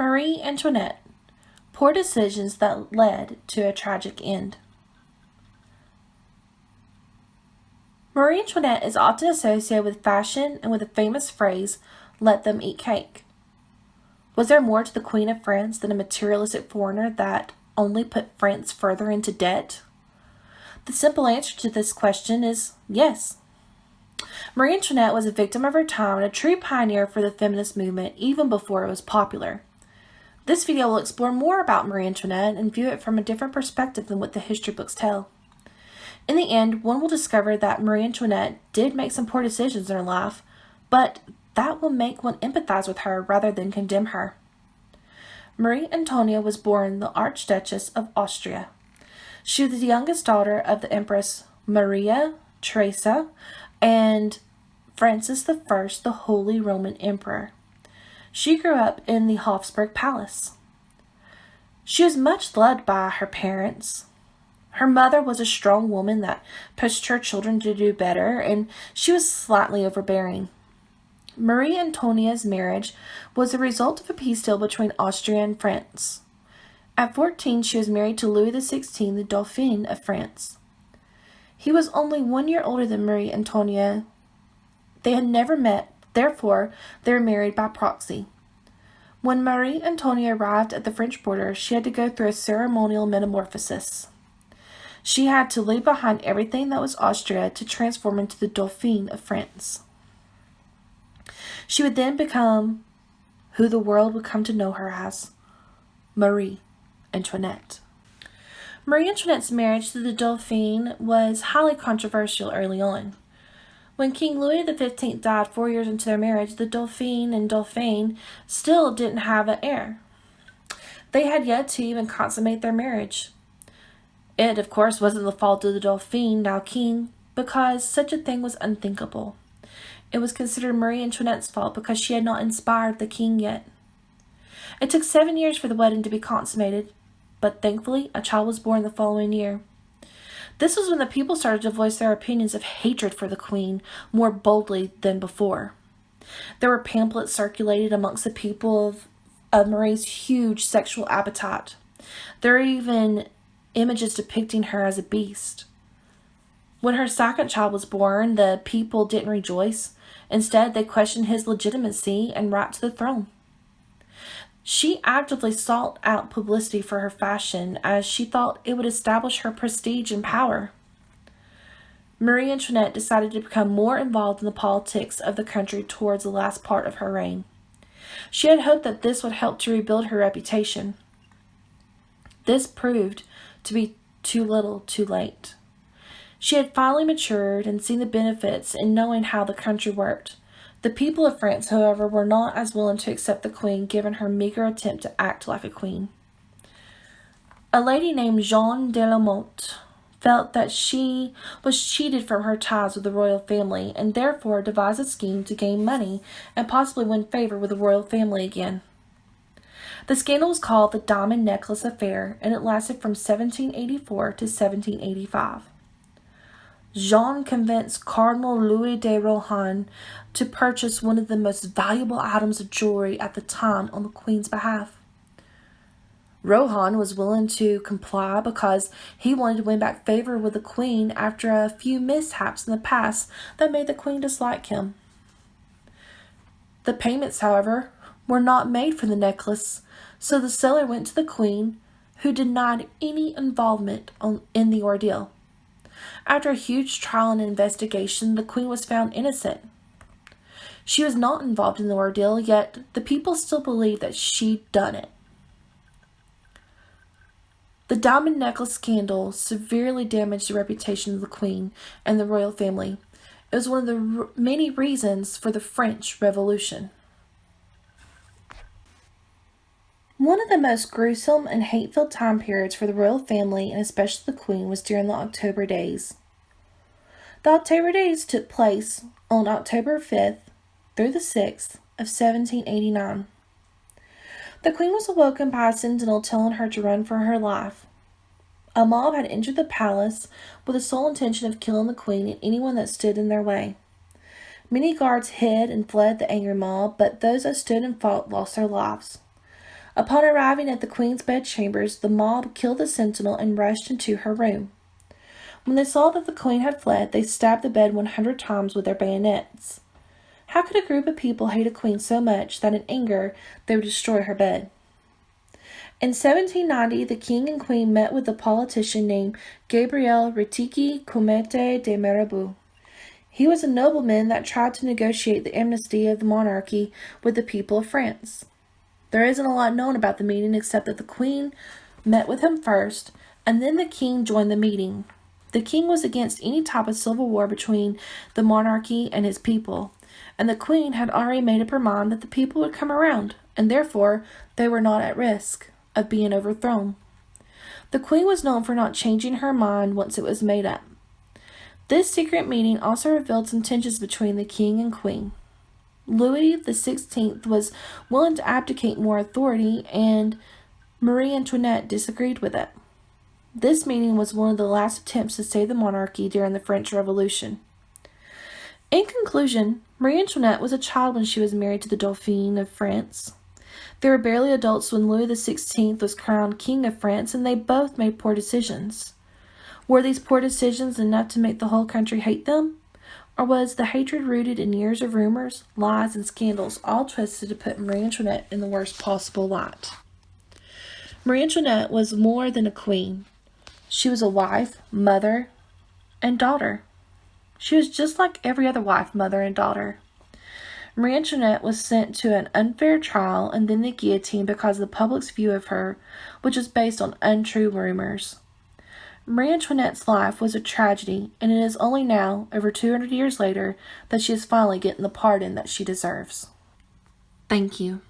Marie Antoinette. Poor decisions that led to a tragic end. Marie Antoinette is often associated with fashion and with the famous phrase, "Let them eat cake." Was there more to the Queen of France than a materialistic foreigner that only put France further into debt? The simple answer to this question is yes. Marie Antoinette was a victim of her time and a true pioneer for the feminist movement even before it was popular. This video will explore more about Marie Antoinette and view it from a different perspective than what the history books tell. In the end, one will discover that Marie Antoinette did make some poor decisions in her life, but that will make one empathize with her rather than condemn her. Marie Antoinette was born the Archduchess of Austria. She was the youngest daughter of the Empress Maria Theresa and Francis I, the Holy Roman Emperor. She grew up in the Hofburg Palace. She was much loved by her parents. Her mother was a strong woman that pushed her children to do better, and she was slightly overbearing. Marie Antoinette's marriage was the result of a peace deal between Austria and France. At 14, she was married to Louis XVI, the Dauphin of France. He was only 1 year older than Marie Antoinette. They had never met, therefore they were married by proxy. When Marie Antoinette arrived at the French border, she had to go through a ceremonial metamorphosis. She had to leave behind everything that was Austria to transform into the Dauphin of France. She would then become who the world would come to know her as, Marie Antoinette. Marie Antoinette's marriage to the Dauphin was highly controversial early on. When King Louis XV died 4 years into their marriage, the Dauphin and Dauphine still didn't have an heir. They had yet to even consummate their marriage. It, of course, wasn't the fault of the Dauphin, now king, because such a thing was unthinkable. It was considered Marie Antoinette's fault because she had not inspired the king yet. It took 7 years for the wedding to be consummated, but thankfully a child was born the following year. This was when the people started to voice their opinions of hatred for the queen more boldly than before. There were pamphlets circulated amongst the people of Marie's huge sexual appetite. There were even images depicting her as a beast. When her second child was born, the people didn't rejoice. Instead, they questioned his legitimacy and right to the throne. She actively sought out publicity for her fashion as she thought it would establish her prestige and power. Marie Antoinette decided to become more involved in the politics of the country towards the last part of her reign. She had hoped that this would help to rebuild her reputation. This proved to be too little, too late. She had finally matured and seen the benefits in knowing how the country worked. The people of France, however, were not as willing to accept the queen given her meager attempt to act like a queen. A lady named Jeanne de la Motte felt that she was cheated from her ties with the royal family and therefore devised a scheme to gain money and possibly win favor with the royal family again. The scandal was called the Diamond Necklace Affair, and it lasted from 1784 to 1785. Jeanne convinced Cardinal Louis de Rohan to purchase one of the most valuable items of jewelry at the time on the Queen's behalf. Rohan was willing to comply because he wanted to win back favor with the Queen after a few mishaps in the past that made the Queen dislike him. The payments, however, were not made for the necklace, so the seller went to the Queen, who denied any involvement in the ordeal. After a huge trial and investigation, the Queen was found innocent. She was not involved in the ordeal, yet the people still believed that she'd done it. The diamond necklace scandal severely damaged the reputation of the Queen and the royal family. It was one of the many reasons for the French Revolution. One of the most gruesome and hate-filled time periods for the royal family, and especially the Queen, was during the October Days. The October Days took place on October 5th through the 6th of 1789. The Queen was awoken by a sentinel telling her to run for her life. A mob had entered the palace with the sole intention of killing the Queen and anyone that stood in their way. Many guards hid and fled the angry mob, but those that stood and fought lost their lives. Upon arriving at the queen's bedchambers, the mob killed the sentinel and rushed into her room. When they saw that the queen had fled, they stabbed the bed 100 times with their bayonets. How could a group of people hate a queen so much that in anger they would destroy her bed? In 1790, the king and queen met with a politician named Gabriel Ritiki Comete de Mirabeau. He was a nobleman that tried to negotiate the amnesty of the monarchy with the people of France. There isn't a lot known about the meeting except that the queen met with him first, and then the king joined the meeting. The king was against any type of civil war between the monarchy and his people, and the queen had already made up her mind that the people would come around, and therefore they were not at risk of being overthrown. The queen was known for not changing her mind once it was made up. This secret meeting also revealed some tensions between the king and queen. Louis XVI was willing to abdicate more authority, and Marie Antoinette disagreed with it. This meeting was one of the last attempts to save the monarchy during the French Revolution. In conclusion, Marie Antoinette was a child when she was married to the Dauphin of France. They were barely adults when Louis XVI was crowned King of France, and they both made poor decisions. Were these poor decisions enough to make the whole country hate them? Or was the hatred rooted in years of rumors, lies, and scandals, all twisted to put Marie Antoinette in the worst possible light? Marie Antoinette was more than a queen. She was a wife, mother, and daughter. She was just like every other wife, mother, and daughter. Marie Antoinette was sent to an unfair trial and then the guillotine because of the public's view of her, which was based on untrue rumors. Marie Antoinette's life was a tragedy, and it is only now, over 200 years later, that she is finally getting the pardon that she deserves. Thank you.